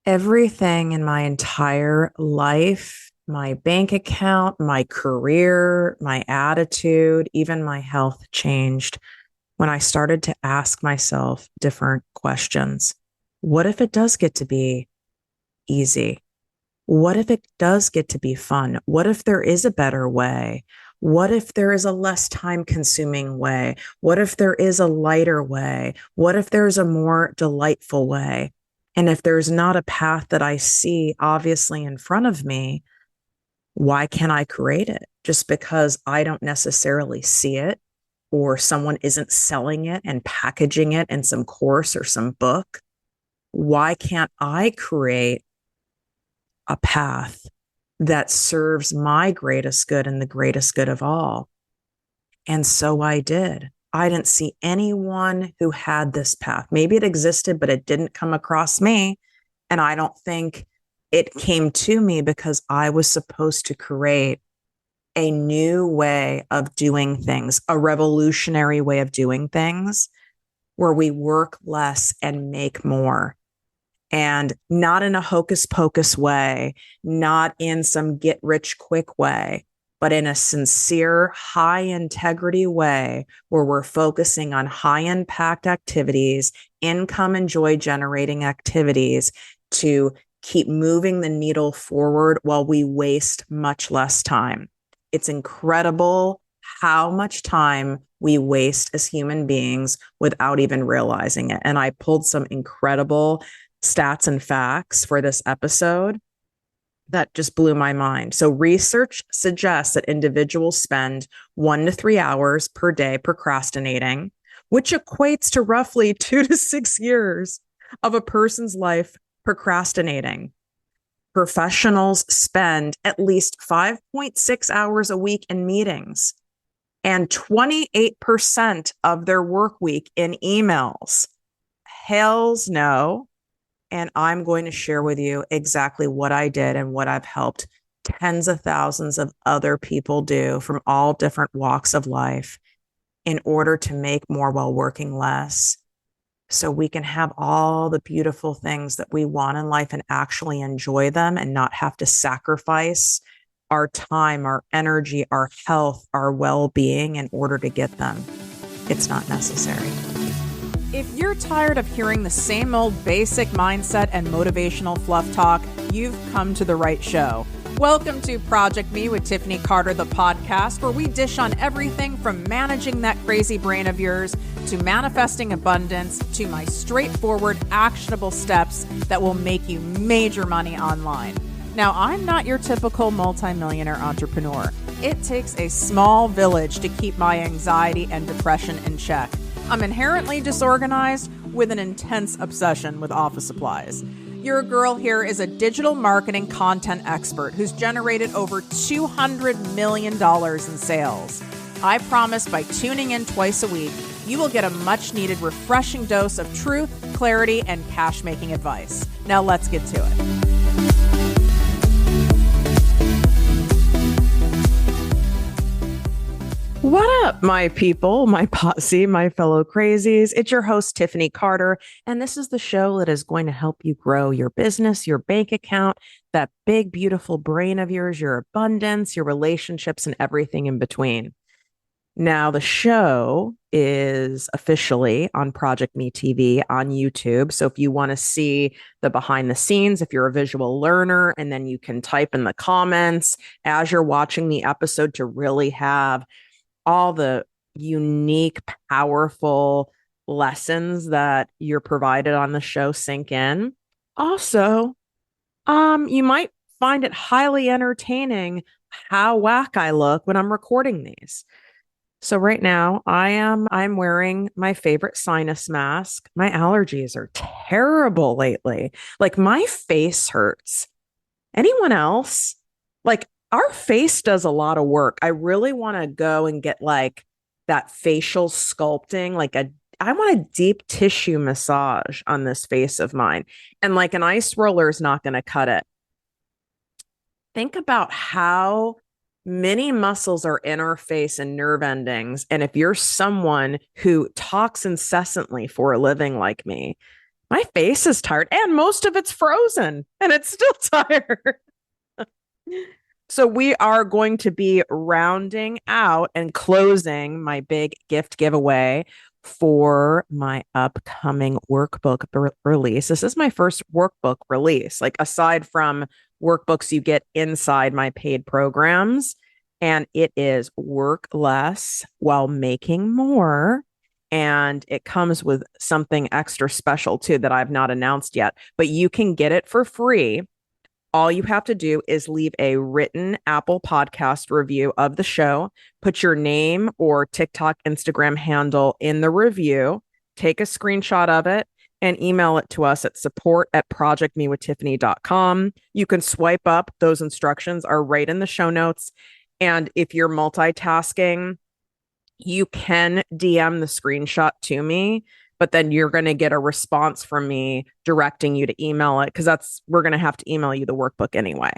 Everything in my entire life, my bank account, my career, my attitude, even my health changed when I started to ask myself different questions. What if it does get to be easy? What if it does get to be fun? What if there is a better way? What if there is a less time consuming way? What if there is a lighter way? What if there's a more delightful way? And if there's not a path that I see obviously in front of me, why can't I create it? Just because I don't necessarily see it or someone isn't selling it and packaging it in some course or some book, why can't I create a path that serves my greatest good and the greatest good of all? And so I did. I didn't see anyone who had this path. Maybe it existed, but it didn't come across me. And I don't think it came to me because I was supposed to create a new way of doing things, a revolutionary way of doing things where we work less and make more. And not in a hocus pocus way, not in some get rich quick way, but in a sincere, high integrity way where we're focusing on high impact activities, income and joy generating activities to keep moving the needle forward while we waste much less time. It's incredible how much time we waste as human beings without even realizing it. And I pulled some incredible stats and facts for this episode that just blew my mind. So research suggests that individuals spend 1 to 3 hours per day procrastinating, which equates to roughly 2 to 6 years of a person's life procrastinating. Professionals spend at least 5.6 hours a week in meetings and 28% of their work week in emails. Hells no. And I'm going to share with you exactly what I did and what I've helped tens of thousands of other people do from all different walks of life in order to make more while working less, so we can have all the beautiful things that we want in life and actually enjoy them and not have to sacrifice our time, our energy, our health, our well-being in order to get them. It's not necessary. If you're tired of hearing the same old basic mindset and motivational fluff talk, you've come to the right show. Welcome to Project Me with Tiffany Carter, the podcast, where we dish on everything from managing that crazy brain of yours to manifesting abundance to my straightforward, actionable steps that will make you major money online. Now, I'm not your typical multimillionaire entrepreneur. It takes a small village to keep my anxiety and depression in check. I'm inherently disorganized with an intense obsession with office supplies. Your girl here is a digital marketing content expert who's generated over $200 million in sales. I promise by tuning in twice a week, you will get a much needed refreshing dose of truth, clarity, and cash making advice. Now let's get to it. What up, my people, my posse, my fellow crazies? It's your host, Tiffany Carter, and this is the show that is going to help you grow your business, your bank account, that big, beautiful brain of yours, your abundance, your relationships, and everything in between. Now, the show is officially on ProjectME TV on YouTube. So if you want to see the behind the scenes, if you're a visual learner, and then you can type in the comments as you're watching the episode to really have all the unique, powerful lessons that you're provided on the show sink in. Also, you might find it highly entertaining how whack I look when I'm recording these. So right now I'm wearing my favorite sinus mask. My allergies are terrible lately. Like my face hurts. Anyone else? Like our face does a lot of work. I really want to go and get like that facial sculpting, I want a deep tissue massage on this face of mine. And like an ice roller is not going to cut it. Think about how many muscles are in our face and nerve endings. And if you're someone who talks incessantly for a living like me, My face is tired and most of it's frozen and it's still tired. So we are going to be rounding out and closing my big gift giveaway for my upcoming workbook release. This is my first workbook release, like aside from workbooks you get inside my paid programs. And it is work less while making more. And it comes with something extra special too that I've not announced yet, but you can get it for free. All you have to do is leave a written Apple Podcast review of the show, put your name or TikTok, Instagram handle in the review, take a screenshot of it, and email it to us at support@projectmewithtiffany.com. You can swipe up. Those instructions are right in the show notes. And if you're multitasking, you can DM the screenshot to me, but then you're going to get a response from me directing you to email it because we're going to have to email you the workbook anyway.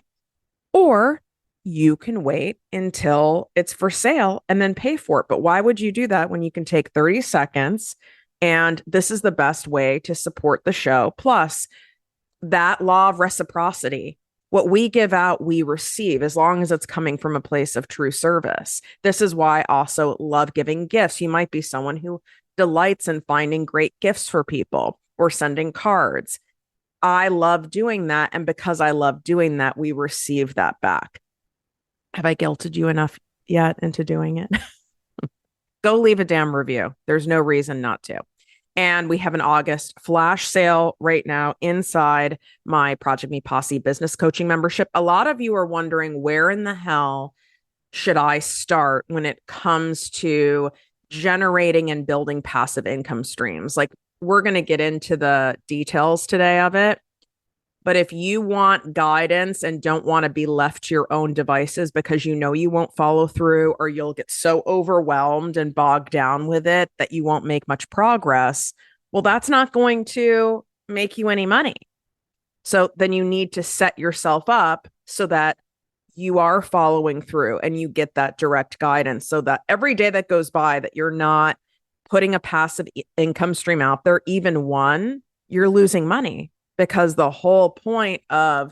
Or you can wait until it's for sale and then pay for it. But why would you do that when you can take 30 seconds? And this is the best way to support the show. Plus, that law of reciprocity. What we give out, we receive, as long as it's coming from a place of true service. This is why I also love giving gifts. You might be someone who delights in finding great gifts for people or sending cards. I love doing that. And because I love doing that, we receive that back. Have I guilted you enough yet into doing it? Go leave a damn review. There's no reason not to. And we have an August flash sale right now inside my ProjectME Posse business coaching membership. A lot of you are wondering, where in the hell should I start when it comes to generating and building passive income streams? Like, we're going to get into the details today of it. But if you want guidance and don't want to be left to your own devices because you know you won't follow through, or you'll get so overwhelmed and bogged down with it that you won't make much progress, well, that's not going to make you any money. So then you need to set yourself up so that you are following through and you get that direct guidance, so that every day that goes by that you're not putting a passive income stream out there, even one, you're losing money. Because the whole point of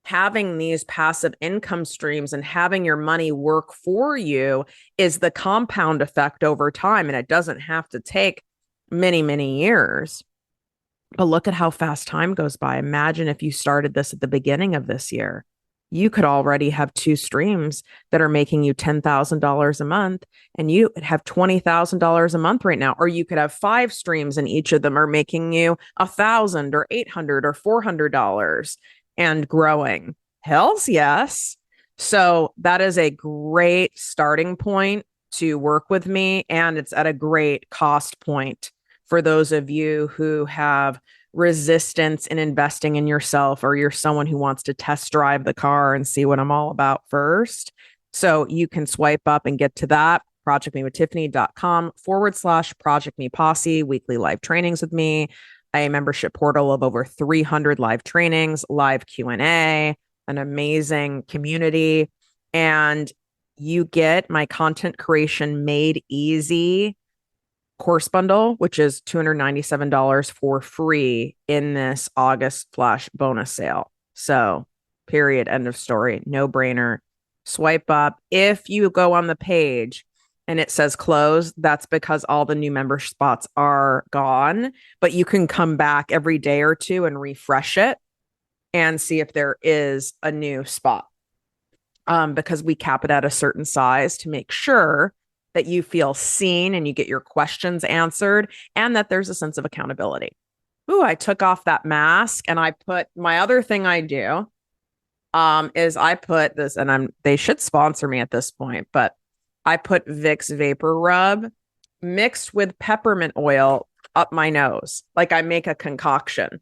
having these passive income streams and having your money work for you is the compound effect over time. And it doesn't have to take many, many years. But look at how fast time goes by. Imagine if you started this at the beginning of this year. You could already have 2 streams that are making you $10,000 a month, and you have $20,000 a month right now. Or you could have 5 streams and each of them are making you $1,000 or $800 or $400 and growing. Hells yes. So that is a great starting point to work with me. And it's at a great cost point for those of you who have resistance in investing in yourself, or you're someone who wants to test drive the car and see what I'm all about first. So you can swipe up and get to that, projectmewithtiffany.com/Project Me Posse, weekly live trainings with me, a membership portal of over 300 live trainings, live Q&A, an amazing community. And you get my content creation made easy course bundle, which is $297 for free in this August flash bonus sale. So, period, end of story, no brainer. Swipe up. If you go on the page and it says close, that's because all the new member spots are gone, but you can come back every day or two and refresh it and see if there is a new spot. Because we cap it at a certain size to make sure that you feel seen and you get your questions answered, and that there's a sense of accountability. Ooh, I took off that mask and I put my other thing I do is I put this, and they should sponsor me at this point, but I put Vicks Vapor Rub mixed with peppermint oil up my nose. Like, I make a concoction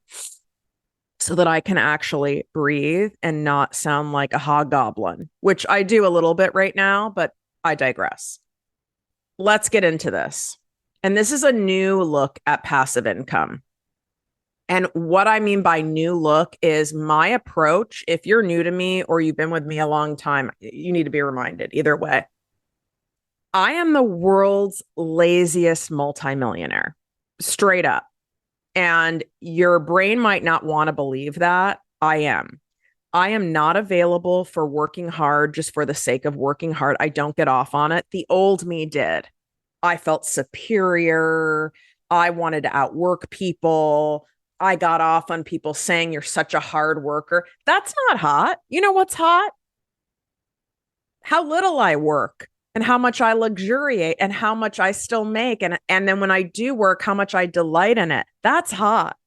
so that I can actually breathe and not sound like a hobgoblin, which I do a little bit right now, but I digress. Let's get into this. And this is a new look at passive income. And what I mean by new look is my approach. If you're new to me or you've been with me a long time, you need to be reminded either way. I am the world's laziest multimillionaire, straight up. And your brain might not want to believe that. I am. I am not available for working hard just for the sake of working hard. I don't get off on it. The old me did. I felt superior. I wanted to outwork people. I got off on people saying you're such a hard worker. That's not hot. You know what's hot? How little I work and how much I luxuriate and how much I still make. And then when I do work, how much I delight in it. That's hot.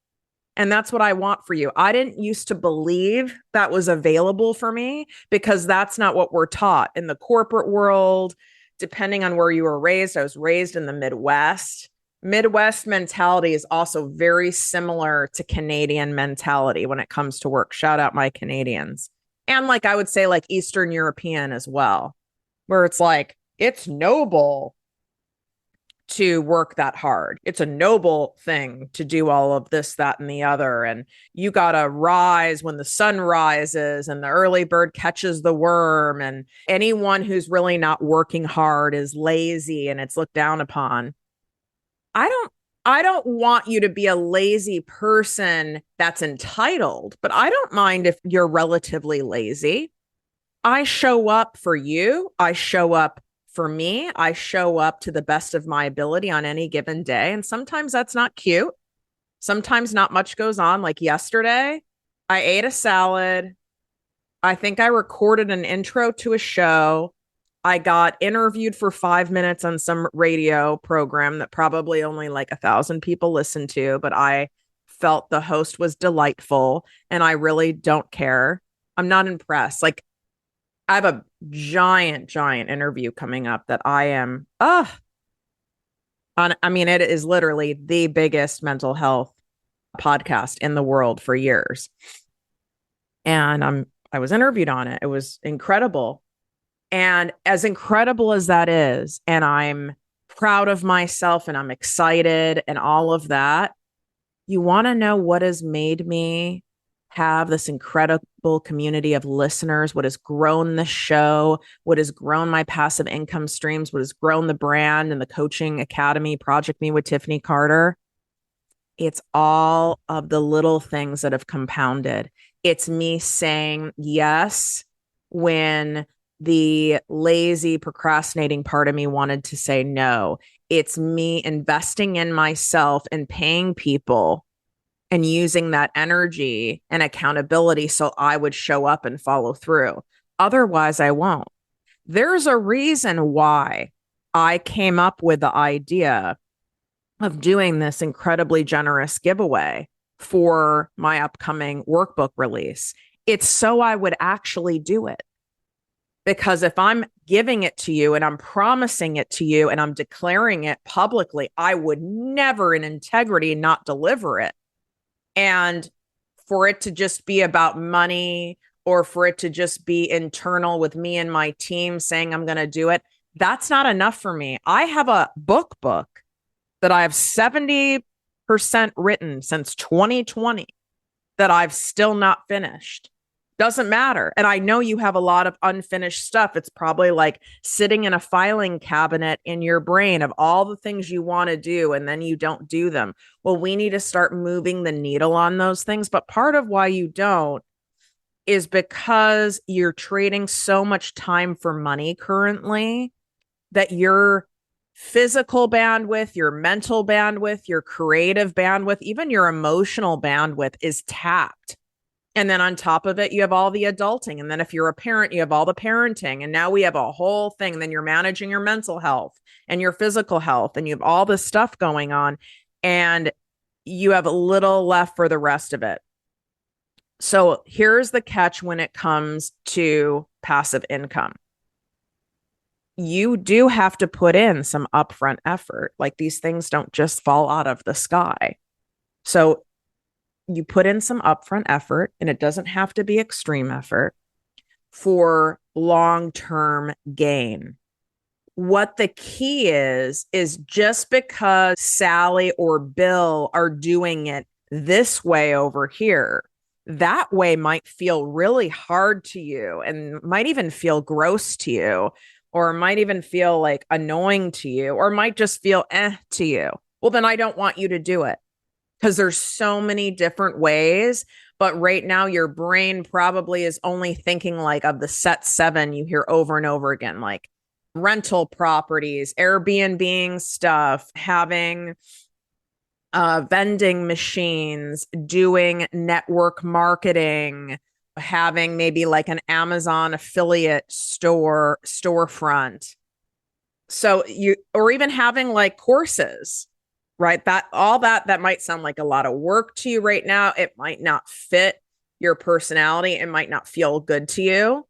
And that's what I want for you. I didn't used to believe that was available for me because that's not what we're taught in the corporate world. Depending on where you were raised, I was raised in the Midwest. Midwest mentality is also very similar to Canadian mentality when it comes to work. Shout out my Canadians. And like I would say, like Eastern European as well, where it's like, it's noble to work that hard. It's a noble thing to do all of this, that, and the other. And you got to rise when the sun rises and the early bird catches the worm. And anyone who's really not working hard is lazy and it's looked down upon. I don't want you to be a lazy person that's entitled, but I don't mind if you're relatively lazy. I show up for you. I show up for me. I show up to the best of my ability on any given day. And sometimes that's not cute. Sometimes not much goes on. Like yesterday, I ate a salad. I think I recorded an intro to a show. I got interviewed for 5 minutes on some radio program that probably only like 1,000 people listen to, but I felt the host was delightful and I really don't care. I'm not impressed. Like I have a giant interview coming up that I am, I mean, it is literally the biggest mental health podcast in the world for years. And I was interviewed on it. It was incredible. And as incredible as that is, and I'm proud of myself and I'm excited and all of that, you want to know what has made me have this incredible community of listeners, what has grown the show, what has grown my passive income streams, what has grown the brand and the coaching academy, ProjectME with Tiffany Carter. It's all of the little things that have compounded. It's me saying yes when the lazy, procrastinating part of me wanted to say no. It's me investing in myself and paying people and using that energy and accountability so I would show up and follow through. Otherwise, I won't. There's a reason why I came up with the idea of doing this incredibly generous giveaway for my upcoming workbook release. It's so I would actually do it. Because if I'm giving it to you and I'm promising it to you and I'm declaring it publicly, I would never in integrity not deliver it. And for it to just be about money or for it to just be internal with me and my team saying I'm going to do it, that's not enough for me. I have a book that I have 70% written since 2020 that I've still not finished. Doesn't matter. And I know you have a lot of unfinished stuff. It's probably like sitting in a filing cabinet in your brain of all the things you want to do, and then you don't do them. Well, we need to start moving the needle on those things. But part of why you don't is because you're trading so much time for money currently that your physical bandwidth, your mental bandwidth, your creative bandwidth, even your emotional bandwidth is tapped. And then on top of it, you have all the adulting. And then if you're a parent, you have all the parenting. And now we have a whole thing. And then you're managing your mental health and your physical health. And you have all this stuff going on. And you have a little left for the rest of it. So here's the catch when it comes to passive income. You do have to put in some upfront effort. Like these things don't just fall out of the sky. So you put in some upfront effort, and it doesn't have to be extreme effort for long-term gain. What the key is just because Sally or Bill are doing it this way over here, that way might feel really hard to you and might even feel gross to you, or might even feel like annoying to you, or might just feel to you. Well, then I don't want you to do it. because there's so many different ways. But right now, your brain probably is only thinking like of the set 7 you hear over and over again, like rental properties, Airbnb stuff, having vending machines, doing network marketing, having maybe like an Amazon affiliate storefront. So or even having like courses, right? That might sound like a lot of work to you right now. It might not fit your personality. It might not feel good to you.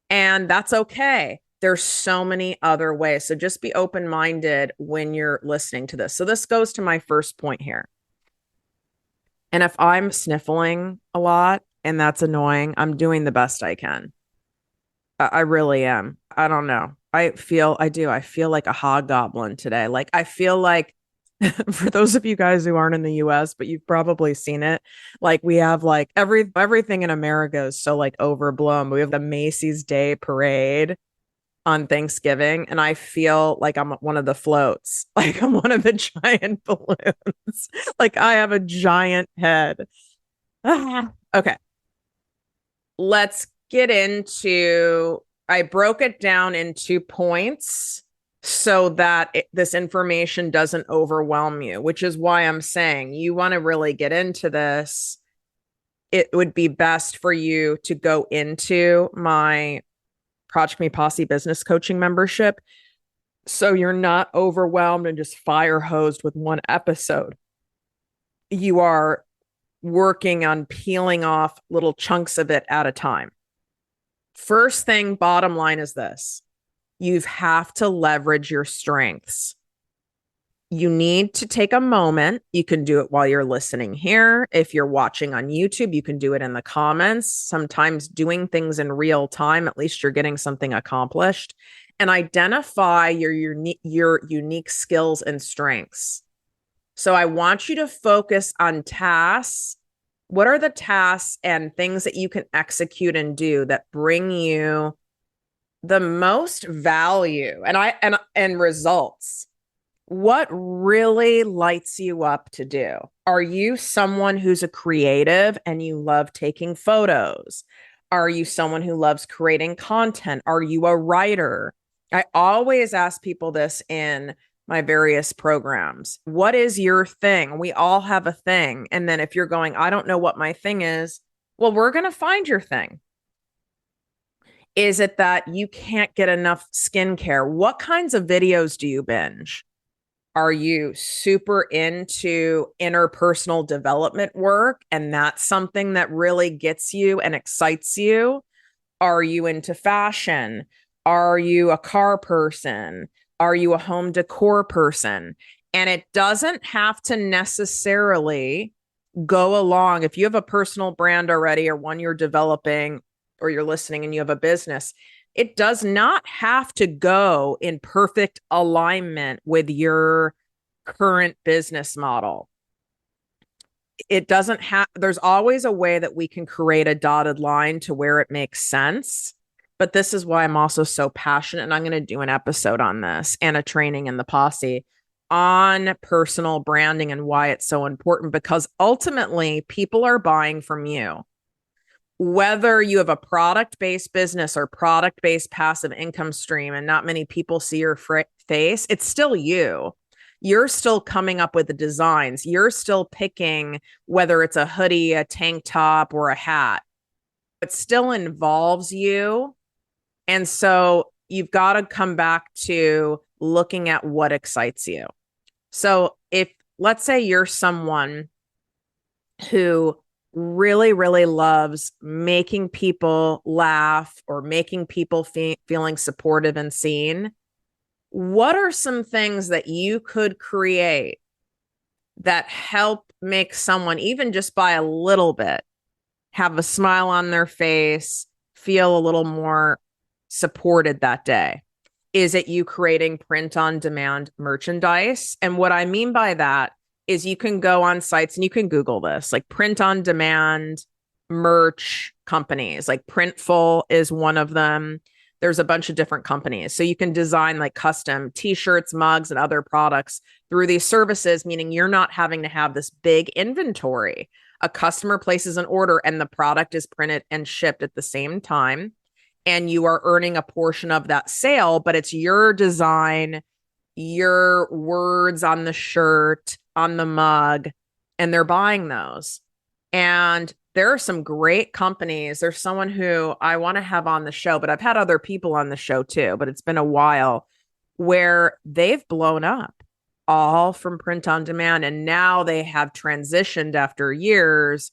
And that's okay. There's so many other ways. So just be open-minded when you're listening to this. So this goes to my first point here. And if I'm sniffling a lot and that's annoying, I'm doing the best I can. I really am. I don't know. I feel like a hobgoblin today. Like I feel like for those of you guys who aren't in the US, but you've probably seen it, like we have like everything in America is so like overblown. We have the Macy's Day Parade on Thanksgiving, and I feel like I'm one of the floats. Like I'm one of the giant balloons. Like I have a giant head. Okay. Let's get into, I broke it down into points so that this information doesn't overwhelm you, which is why I'm saying you want to really get into this. It would be best for you to go into my ProjectME Posse business coaching membership so you're not overwhelmed and just fire hosed with one episode. You are working on peeling off little chunks of it at a time. First thing, bottom line is this. You have to leverage your strengths. You need to take a moment. You can do it while you're listening here. If you're watching on YouTube, you can do it in the comments. Sometimes doing things in real time, at least you're getting something accomplished. And identify your unique skills and strengths. So I want you to focus on tasks. What are the tasks and things that you can execute and do that bring you the most value and results? What really lights you up to do? Are you someone who's a creative and you love taking photos? Are you someone who loves creating content? Are you a writer? I always ask people this in my various programs. What is your thing? We all have a thing. And then if you're going, I don't know what my thing is, well, we're going to find your thing. Is it that you can't get enough skincare? What kinds of videos do you binge? Are you super into interpersonal development work and that's something that really gets you and excites you? Are you into fashion? Are you a car person? Are you a home decor person? And it doesn't have to necessarily go along. If you have a personal brand already or one you're developing or you're listening and you have a business, it does not have to go in perfect alignment with your current business model. It doesn't have, there's always a way that we can create a dotted line to where it makes sense. But this is why I'm also so passionate. And I'm going to do an episode on this and a training in the posse on personal branding and why it's so important, because ultimately people are buying from you. Whether you have a product-based business or product-based passive income stream and not many people see your face, it's still you. You're still coming up with the designs. You're still picking whether it's a hoodie, a tank top, or a hat. It still involves you. And so you've got to come back to looking at what excites you. So if, let's say you're someone who really, really loves making people laugh or making people feeling supportive and seen, what are some things that you could create that help make someone, even just by a little bit, have a smile on their face, feel a little more supported that day? Is it you creating print on demand merchandise? And what I mean by that is you can go on sites and you can Google this, like print on demand merch companies, like Printful is one of them. there's a bunch of different companies. So you can design like custom t-shirts, mugs, and other products through these services, meaning you're not having to have this big inventory. A customer places an order and the product is printed and shipped at the same time. And you are earning a portion of that sale, but it's your design, your words on the shirt, on the mug, and they're buying those. And there are some great companies. There's someone who I want to have on the show, but I've had other people on the show too, but it's been a while, where they've blown up all from print on demand. And now they have transitioned after years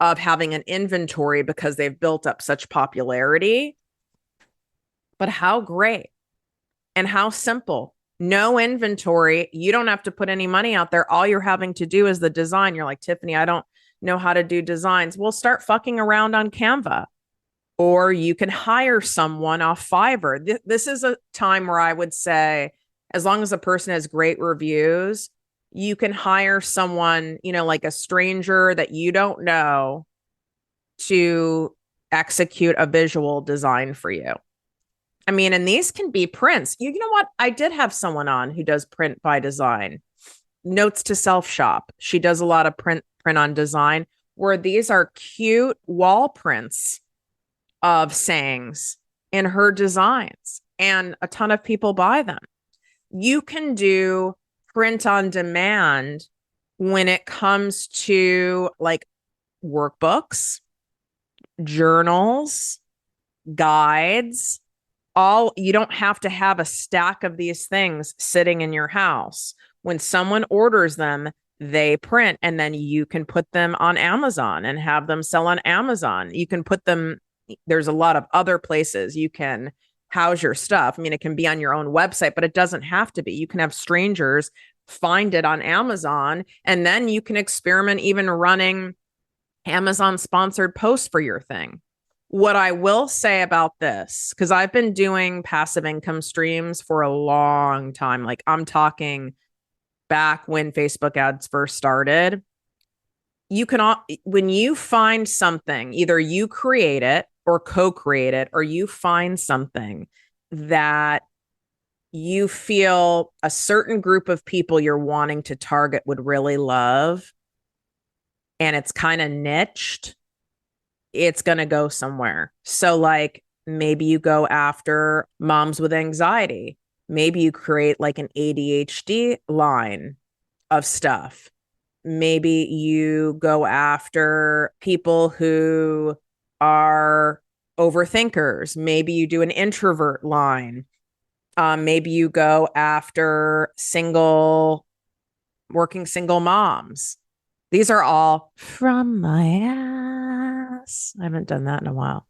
of having an inventory because they've built up such popularity. But how great and how simple. No inventory. You don't have to put any money out there. All you're having to do is the design. You're like, Tiffany, I don't know how to do designs. Well, start fucking around on Canva, or you can hire someone off Fiverr. This is a time where I would say, as long as a person has great reviews, you can hire someone, like a stranger that you don't know, to execute a visual design for you. I mean, and these can be prints. You know what? I did have someone on who does print by design. Notes to Self Shop. She does a lot of print on design, where these are cute wall prints of sayings in her designs, and a ton of people buy them. You can do print on demand when it comes to like workbooks, journals, guides. You don't have to have a stack of these things sitting in your house. When someone orders them, they print, and then you can put them on Amazon and have them sell on Amazon. You can put them, there's a lot of other places you can house your stuff. I mean, it can be on your own website, but it doesn't have to be. You can have strangers find it on Amazon, and then you can experiment even running Amazon sponsored posts for your thing. What I will say about this, because I've been doing passive income streams for a long time, like I'm talking back when Facebook ads first started, when you find something, either you create it or co-create it, or you find something that you feel a certain group of people you're wanting to target would really love, and it's kind of niched, it's going to go somewhere. So like maybe you go after moms with anxiety. Maybe you create like an ADHD line of stuff. Maybe you go after people who are overthinkers. Maybe you do an introvert line. Maybe you go after working single moms. These are all from my ass. I haven't done that in a while.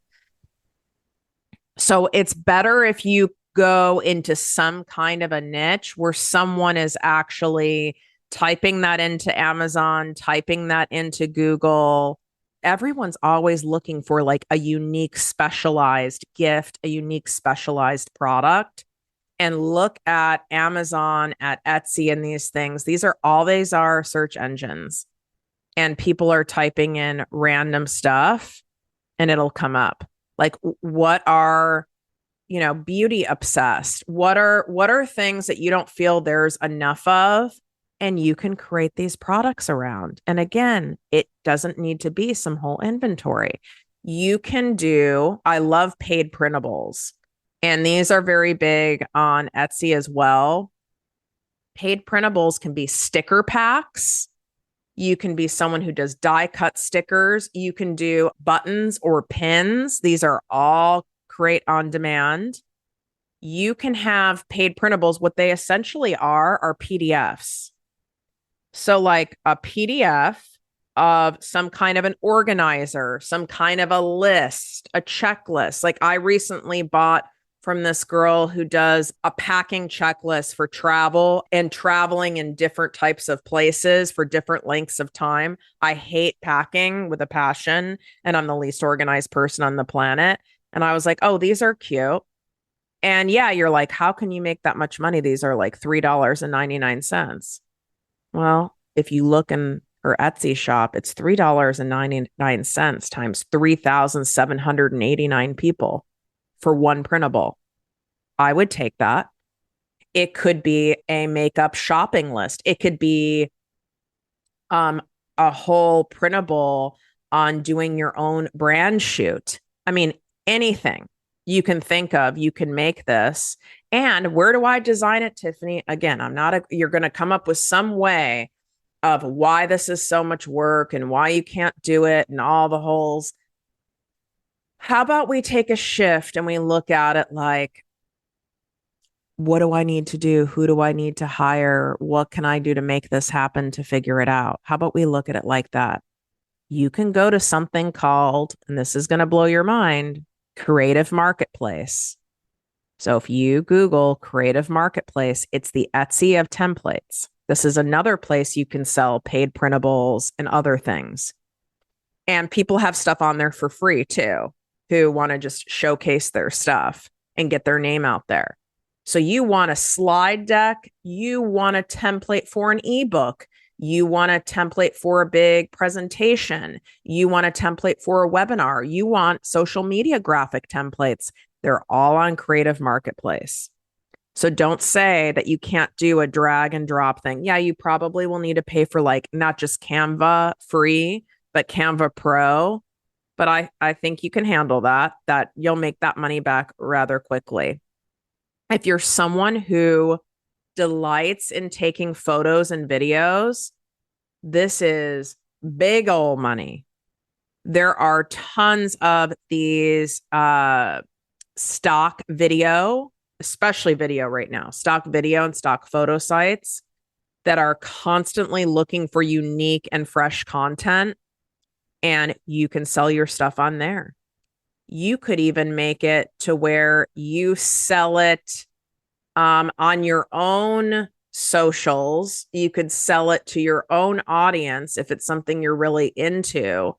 So it's better if you go into some kind of a niche where someone is actually typing that into Amazon, typing that into Google. Everyone's always looking for like a unique specialized gift, a unique specialized product. And look at Amazon, at Etsy, and these things. These are search engines. And people are typing in random stuff and it'll come up. Like, what are, beauty obsessed? What are things that you don't feel there's enough of? And you can create these products around. And again, it doesn't need to be some whole inventory. You can I love paid printables. And these are very big on Etsy as well. Paid printables can be sticker packs. You can be someone who does die cut stickers. You can do buttons or pins. These are all create on demand. You can have paid printables. What they essentially are PDFs. So like a PDF of some kind of an organizer, some kind of a list, a checklist. Like I recently bought from this girl who does a packing checklist for travel and traveling in different types of places for different lengths of time. I hate packing with a passion, and I'm the least organized person on the planet. And I was like, oh, these are cute. And yeah, you're like, how can you make that much money? These are like $3.99. Well, if you look in her Etsy shop, it's $3.99 times 3,789 people for one printable. I would take that. It could be a makeup shopping list. It could be a whole printable on doing your own brand shoot. I mean, anything you can think of, you can make this. And where do I design it, Tiffany? Again, you're going to come up with some way of why this is so much work and why you can't do it and all the holes. How about we take a shift and we look at it like, what do I need to do? Who do I need to hire? What can I do to make this happen to figure it out? How about we look at it like that? You can go to something called, and this is going to blow your mind, Creative Marketplace. So if you Google Creative Marketplace, it's the Etsy of templates. This is another place you can sell paid printables and other things. And people have stuff on there for free too, who want to just showcase their stuff and get their name out there. So you want a slide deck, you want a template for an ebook, you want a template for a big presentation, you want a template for a webinar, you want social media graphic templates. They're all on Creative Marketplace. So don't say that you can't do a drag and drop thing. Yeah, you probably will need to pay for like not just Canva free, but Canva Pro. But I think you can handle that you'll make that money back rather quickly. If you're someone who delights in taking photos and videos, this is big old money. There are tons of these stock video, especially video right now, stock video and stock photo sites that are constantly looking for unique and fresh content, and you can sell your stuff on there. You could even make it to where you sell it on your own socials. You could sell it to your own audience if it's something you're really into,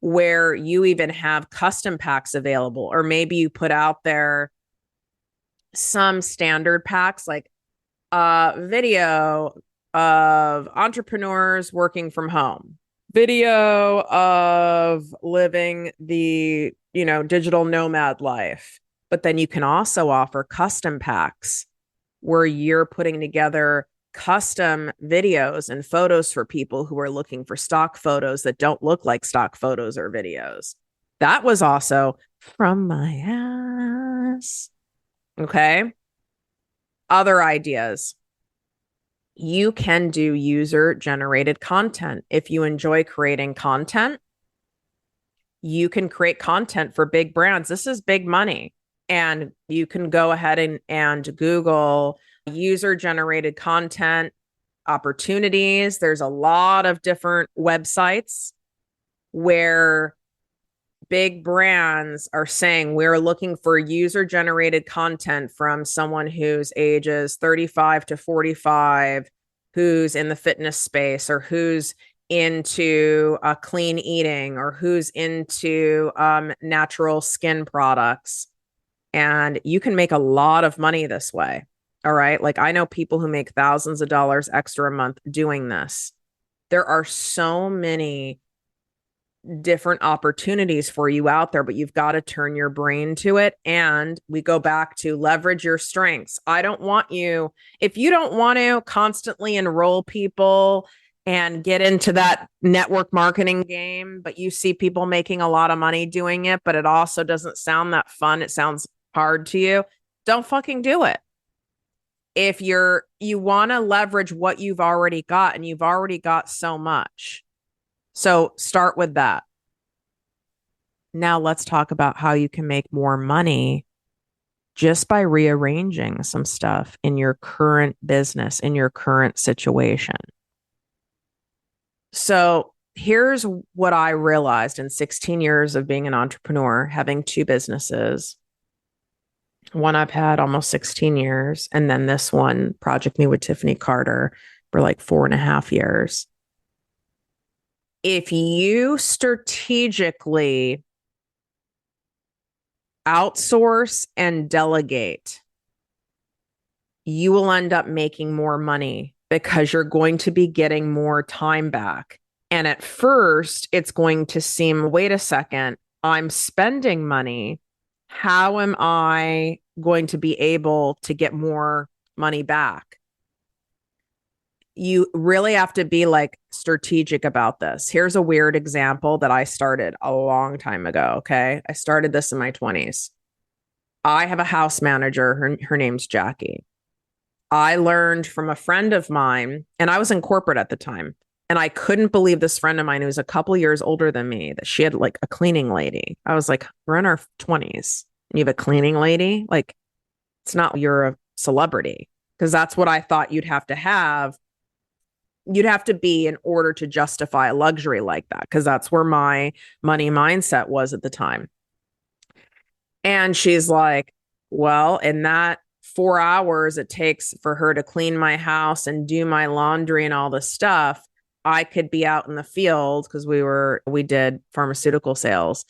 where you even have custom packs available, or maybe you put out there some standard packs like video of entrepreneurs working from home, video of living the, digital nomad life. But then you can also offer custom packs where you're putting together custom videos and photos for people who are looking for stock photos that don't look like stock photos or videos. That was also from my ass. Okay. Other ideas. You can do user-generated content. If you enjoy creating content, you can create content for big brands. This is big money. And you can go ahead and Google user-generated content opportunities. There's a lot of different websites where big brands are saying we're looking for user-generated content from someone whose age is 35 to 45, who's in the fitness space, or who's into clean eating, or who's into natural skin products. And you can make a lot of money this way. All right. Like, I know people who make thousands of dollars extra a month doing this. There are so many different opportunities for you out there, but you've got to turn your brain to it. And we go back to leverage your strengths. I don't want you, if you don't want to constantly enroll people and get into that network marketing game, but you see people making a lot of money doing it, but it also doesn't sound that fun. It sounds hard to you. Don't fucking do it. If you want to leverage what you've already got, and you've already got so much. So start with that. Now let's talk about how you can make more money just by rearranging some stuff in your current business, in your current situation. So here's what I realized in 16 years of being an entrepreneur, having two businesses. One I've had almost 16 years, and then this one, ProjectME with Tiffany Carter, for like 4.5 years. If you strategically outsource and delegate, you will end up making more money because you're going to be getting more time back. And at first, it's going to seem, wait a second, I'm spending money. How am I going to be able to get more money back. You really have to be like strategic about this. Here's a weird example that I started a long time ago. Okay. I started this in my 20s. I have a house manager. Her name's Jackie. I learned from a friend of mine, and I was in corporate at the time. And I couldn't believe this friend of mine who was a couple years older than me, that she had like a cleaning lady. I was like, we're in our 20s. And you have a cleaning lady? Like, it's not, you're a celebrity. Because that's what I thought you'd have to have. You'd have to be in order to justify a luxury like that, because that's where my money mindset was at the time. And she's like, well, in that 4 hours it takes for her to clean my house and do my laundry and all this stuff, I could be out in the field, because we did pharmaceutical sales.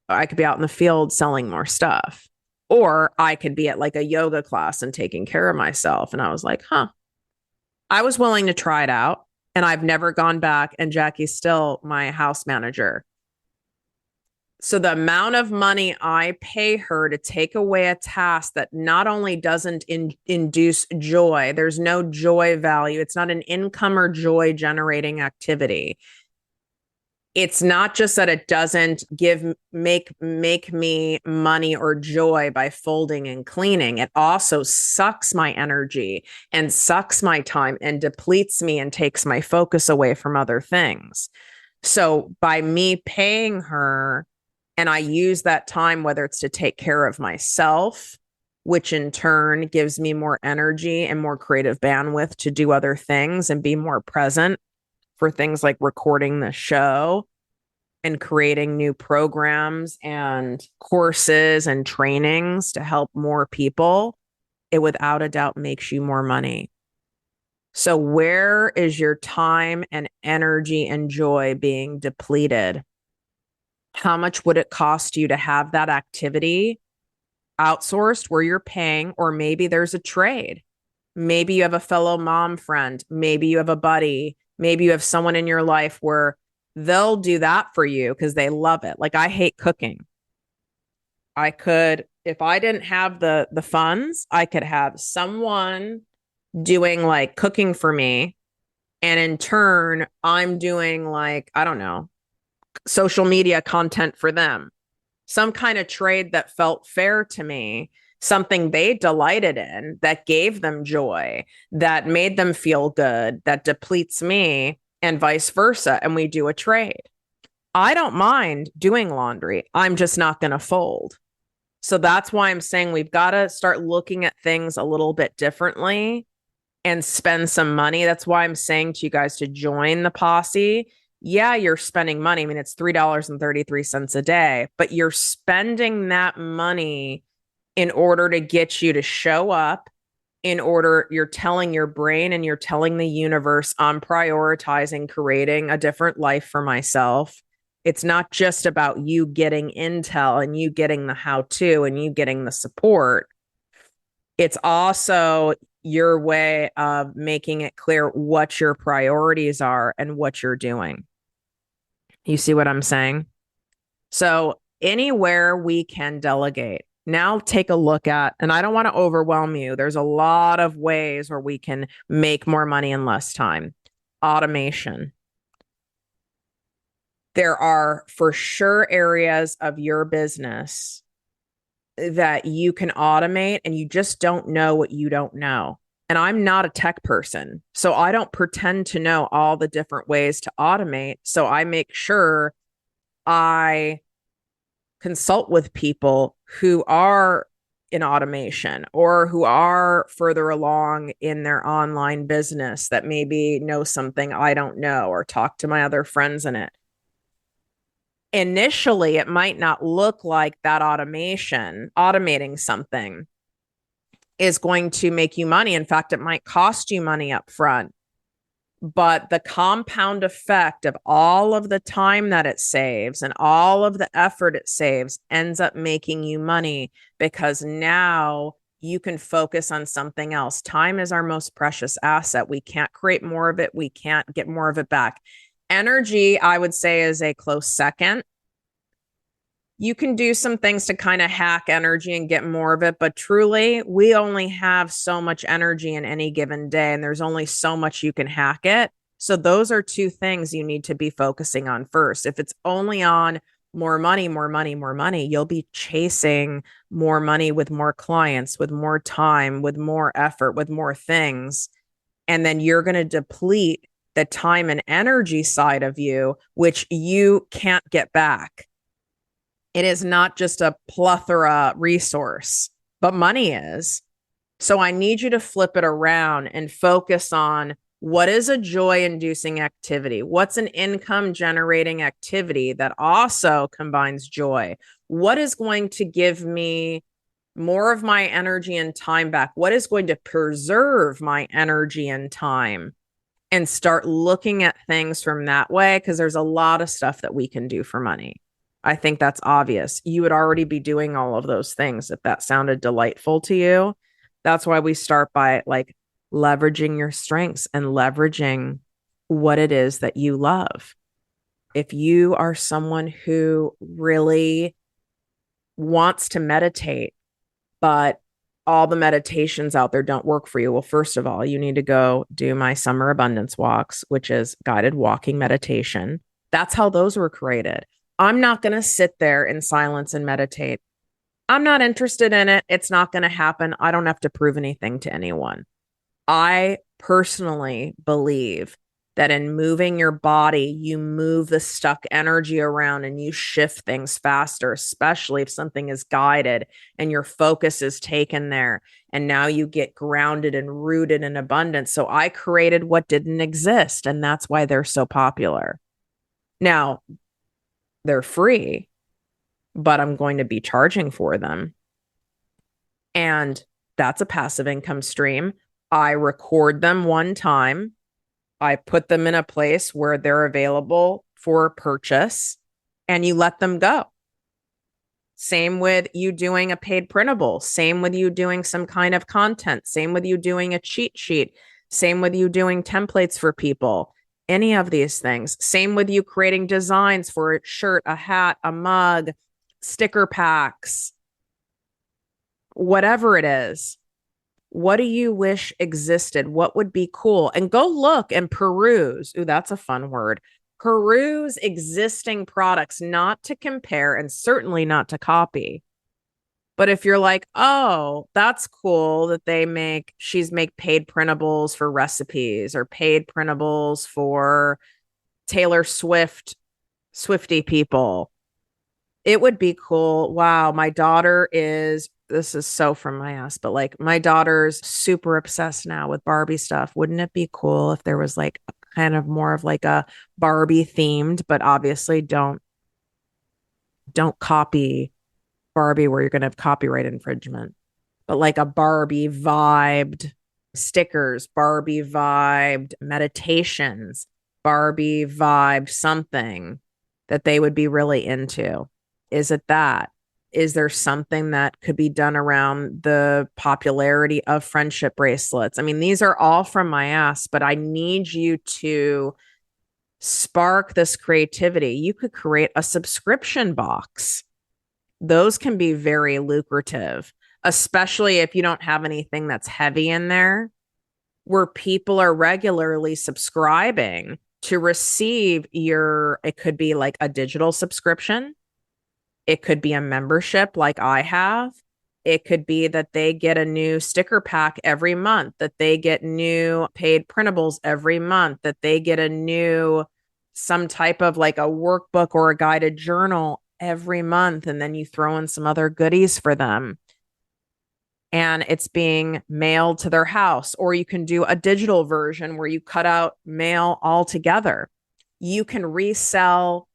I could be out in the field selling more stuff, or I could be at like a yoga class and taking care of myself. And I was like, I was willing to try it out, and I've never gone back. And Jackie's still my house manager. So the amount of money I pay her to take away a task that not only doesn't induce joy, there's no joy value. It's not an income or joy generating activity. It's not just that it doesn't make me money or joy by folding and cleaning. It also sucks my energy and sucks my time and depletes me and takes my focus away from other things. So by me paying her, and I use that time, whether it's to take care of myself, which in turn gives me more energy and more creative bandwidth to do other things and be more present for things like recording the show and creating new programs and courses and trainings to help more people, it without a doubt makes you more money. So where is your time and energy and joy being depleted? How much would it cost you to have that activity outsourced where you're paying, or maybe there's a trade? Maybe you have a fellow mom friend. Maybe you have a buddy. Maybe you have someone in your life where they'll do that for you because they love it. Like, I hate cooking. I could, if I didn't have the funds, I could have someone doing like cooking for me. And in turn, I'm doing like, I don't know, social media content for them, some kind of trade that felt fair to me, something they delighted in, that gave them joy, that made them feel good, that depletes me, and vice versa. And we do a trade. I don't mind doing laundry. I'm just not going to fold. So that's why I'm saying we've got to start looking at things a little bit differently and spend some money. That's why I'm saying to you guys to join the posse. Yeah, you're spending money. I mean, it's $3.33 a day, but you're spending that money in order to get you to show up, in order you're telling your brain and you're telling the universe, I'm prioritizing creating a different life for myself. It's not just about you getting intel and you getting the how-to and you getting the support. It's also your way of making it clear what your priorities are and what you're doing. You see what I'm saying? So anywhere we can delegate. Now take a look at, and I don't want to overwhelm you. There's a lot of ways where we can make more money in less time. Automation. There are for sure areas of your business that you can automate, and you just don't know what you don't know. And I'm not a tech person, so I don't pretend to know all the different ways to automate. So I make sure I consult with people who are in automation or who are further along in their online business that maybe know something I don't know, or talk to my other friends in it. Initially, it might not look like that automating something is going to make you money. In fact, it might cost you money up front. But the compound effect of all of the time that it saves and all of the effort it saves ends up making you money, because now you can focus on something else. Time is our most precious asset. We can't create more of it. We can't get more of it back. Energy, I would say, is a close second. You can do some things to kind of hack energy and get more of it, but truly, we only have so much energy in any given day, and there's only so much you can hack it. So those are two things you need to be focusing on first. If it's only on more money, more money, more money, you'll be chasing more money with more clients, with more time, with more effort, with more things. And then you're going to deplete the time and energy side of you, which you can't get back. It is not just a plethora resource, but money is. So I need you to flip it around and focus on what is a joy inducing activity? What's an income generating activity that also combines joy? What is going to give me more of my energy and time back? What is going to preserve my energy and time? And start looking at things from that way, because there's a lot of stuff that we can do for money. I think that's obvious. You would already be doing all of those things if that sounded delightful to you. That's why we start by like leveraging your strengths and leveraging what it is that you love. If you are someone who really wants to meditate, but all the meditations out there don't work for you, well, first of all, you need to go do my summer abundance walks, which is guided walking meditation. That's how those were created. I'm not going to sit there in silence and meditate. I'm not interested in it. It's not going to happen. I don't have to prove anything to anyone. I personally believe that in moving your body, you move the stuck energy around and you shift things faster, especially if something is guided and your focus is taken there. And now you get grounded and rooted in abundance. So I created what didn't exist, and that's why they're so popular. Now, they're free, but I'm going to be charging for them. And that's a passive income stream. I record them one time. I put them in a place where they're available for purchase, and you let them go. Same with you doing a paid printable. Same with you doing some kind of content. Same with you doing a cheat sheet. Same with you doing templates for people. Any of these things. Same with you creating designs for a shirt, a hat, a mug, sticker packs, whatever it is. What do you wish existed? What would be cool? And go look and peruse. Ooh, that's a fun word. Peruse existing products, not to compare and certainly not to copy. But if you're like, oh, that's cool that she's make paid printables for recipes or paid printables for Taylor Swift, Swiftie people. It would be cool. Wow, this is so from my ass, but like my daughter's super obsessed now with Barbie stuff. Wouldn't it be cool if there was like kind of more of like a Barbie themed, but obviously don't copy Barbie where you're going to have copyright infringement, but like a Barbie vibed stickers, Barbie vibed meditations, Barbie vibed something that they would be really into. Is it that? Is there something that could be done around the popularity of friendship bracelets? I mean, these are all from my ass, but I need you to spark this creativity. You could create a subscription box. Those can be very lucrative, especially if you don't have anything that's heavy in there, where people are regularly subscribing to receive it could be like a digital subscription. It could be a membership like I have. It could be that they get a new sticker pack every month, that they get new paid printables every month, that they get some type of like a workbook or a guided journal every month. And then you throw in some other goodies for them. And it's being mailed to their house. Or you can do a digital version where you cut out mail altogether. You can resell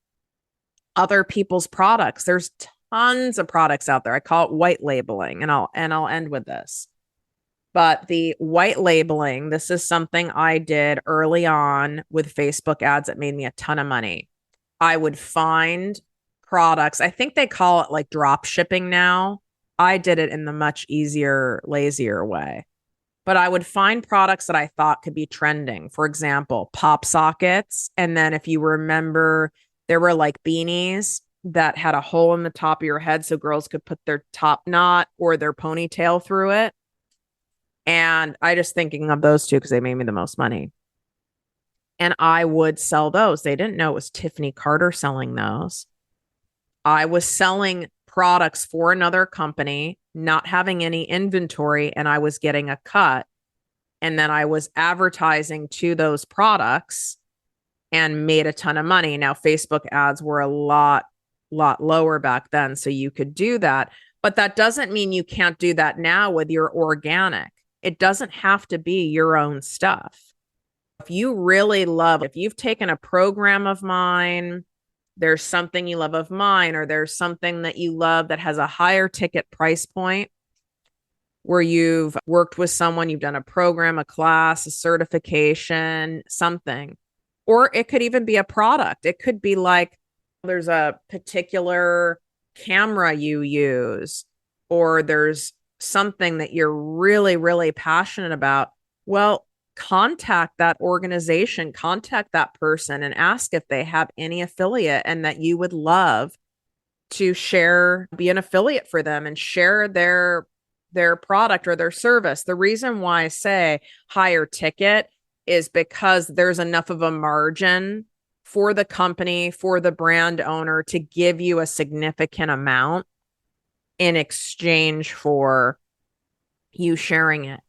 other people's products. There's tons of products out there. I call it white labeling, and I'll end with this. But the white labeling, this is something I did early on with Facebook ads that made me a ton of money. I would find products. I think they call it like drop shipping now. I did it in the much easier, lazier way. But I would find products that I thought could be trending. For example, pop sockets. And then if you remember, there were like beanies that had a hole in the top of your head so girls could put their top knot or their ponytail through it. And I just thinking of those two because they made me the most money. And I would sell those. They didn't know it was Tiffany Carter selling those. I was selling products for another company, not having any inventory, and I was getting a cut. And then I was advertising to those products and made a ton of money. Now, Facebook ads were a lot lower back then, so you could do that. But that doesn't mean you can't do that now with your organic. It doesn't have to be your own stuff. If you really love, if you've taken a program of mine, there's something you love of mine, or there's something that you love that has a higher ticket price point where you've worked with someone, you've done a program, a class, a certification, something. Or it could even be a product. It could be like there's a particular camera you use, or there's something that you're really, really passionate about. Well, contact that organization, contact that person and ask if they have any affiliate and that you would love to share, be an affiliate for them and share their product or their service. The reason why I say higher ticket is because there's enough of a margin for the company, for the brand owner to give you a significant amount in exchange for you sharing it.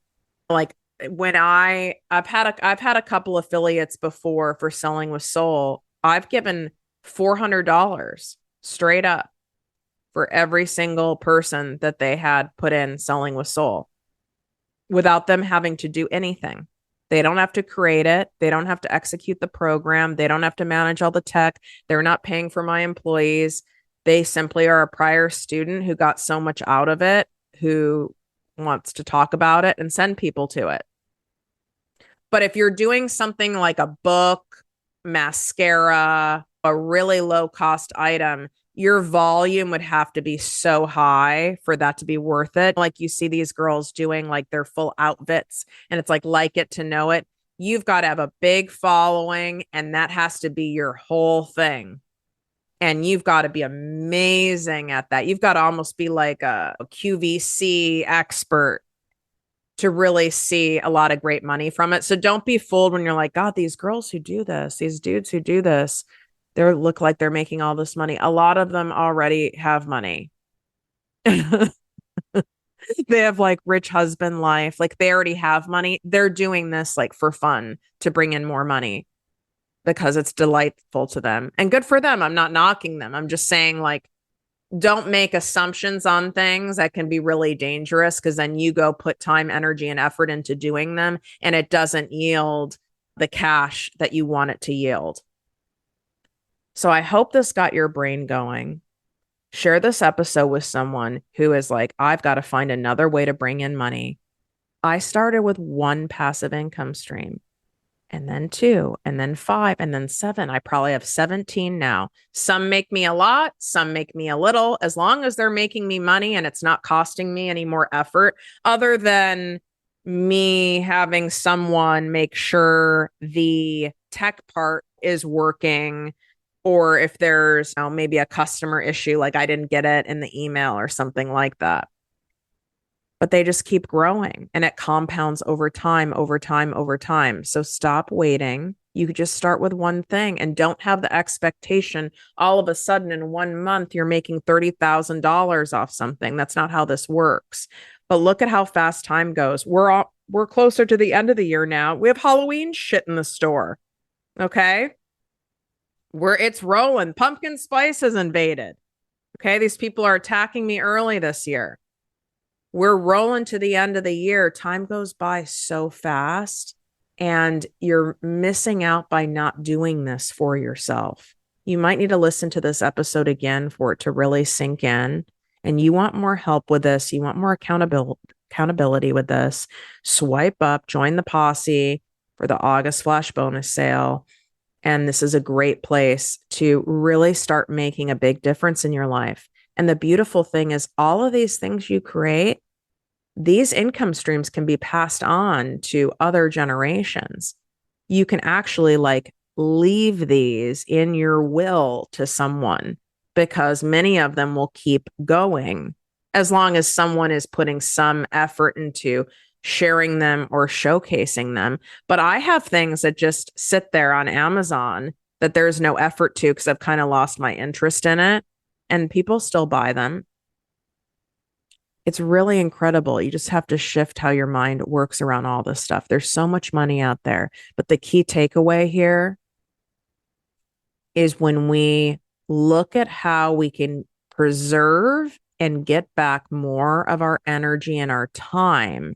Like when I've had a couple affiliates before for Selling with Soul. I've given $400 straight up for every single person that they had put in Selling with Soul without them having to do anything. They don't have to create it. They don't have to execute the program. They don't have to manage all the tech. They're not paying for my employees. They simply are a prior student who got so much out of it, who wants to talk about it and send people to it. But if you're doing something like a book, mascara, a really low cost item, your volume would have to be so high for that to be worth it. Like you see these girls doing like their full outfits and it's like it to know it. You've got to have a big following and that has to be your whole thing. And you've got to be amazing at that. You've got to almost be like a QVC expert to really see a lot of great money from it. So don't be fooled when you're like, God, these girls who do this, these dudes who do this, they look like they're making all this money. A lot of them already have money. They have like rich husband life. Like they already have money. They're doing this like for fun to bring in more money because it's delightful to them and good for them. I'm not knocking them. I'm just saying like, don't make assumptions on things that can be really dangerous because then you go put time, energy, and effort into doing them and it doesn't yield the cash that you want it to yield. So I hope this got your brain going. Share this episode with someone who is like, I've got to find another way to bring in money. I started with one passive income stream. And then 2, and then 5, and then 7. I probably have 17 now. Some make me a lot, some make me a little. As long as they're making me money and it's not costing me any more effort, other than me having someone make sure the tech part is working, or if there's maybe a customer issue, like I didn't get it in the email or something like that. But they just keep growing and it compounds over time, over time, over time. So stop waiting. You could just start with one thing and don't have the expectation all of a sudden in 1 month, you're making $30,000 off something. That's not how this works. But look at how fast time goes. We're closer to the end of the year now. We have Halloween shit in the store. Okay. It's rolling. Pumpkin spice has invaded. Okay. These people are attacking me early this year. We're rolling to the end of the year. Time goes by so fast and you're missing out by not doing this for yourself. You might need to listen to this episode again for it to really sink in. And you want more help with this. You want more accountability with this. Swipe up, join the posse for the August flash bonus sale. And this is a great place to really start making a big difference in your life. And the beautiful thing is all of these things you create, these income streams can be passed on to other generations. You can actually like leave these in your will to someone because many of them will keep going as long as someone is putting some effort into sharing them or showcasing them. But I have things that just sit there on Amazon that there's no effort to because I've kind of lost my interest in it, and people still buy them. It's really incredible. You just have to shift how your mind works around all this stuff. There's so much money out there. But the key takeaway here is when we look at how we can preserve and get back more of our energy and our time,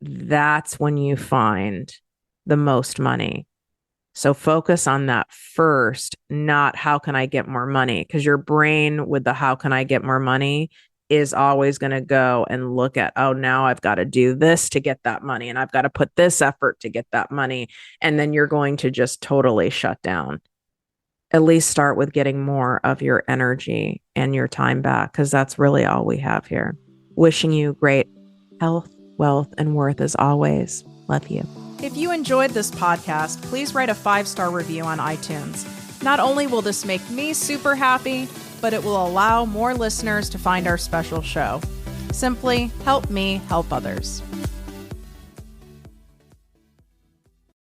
that's when you find the most money. So focus on that first, not how can I get more money? Because your brain with the how can I get more money is always going to go and look at, oh, now I've got to do this to get that money. And I've got to put this effort to get that money. And then you're going to just totally shut down. At least start with getting more of your energy and your time back, because that's really all we have here. Wishing you great health, wealth, and worth as always. Love you. If you enjoyed this podcast, please write a 5-star review on iTunes. Not only will this make me super happy, but it will allow more listeners to find our special show. Simply help me help others.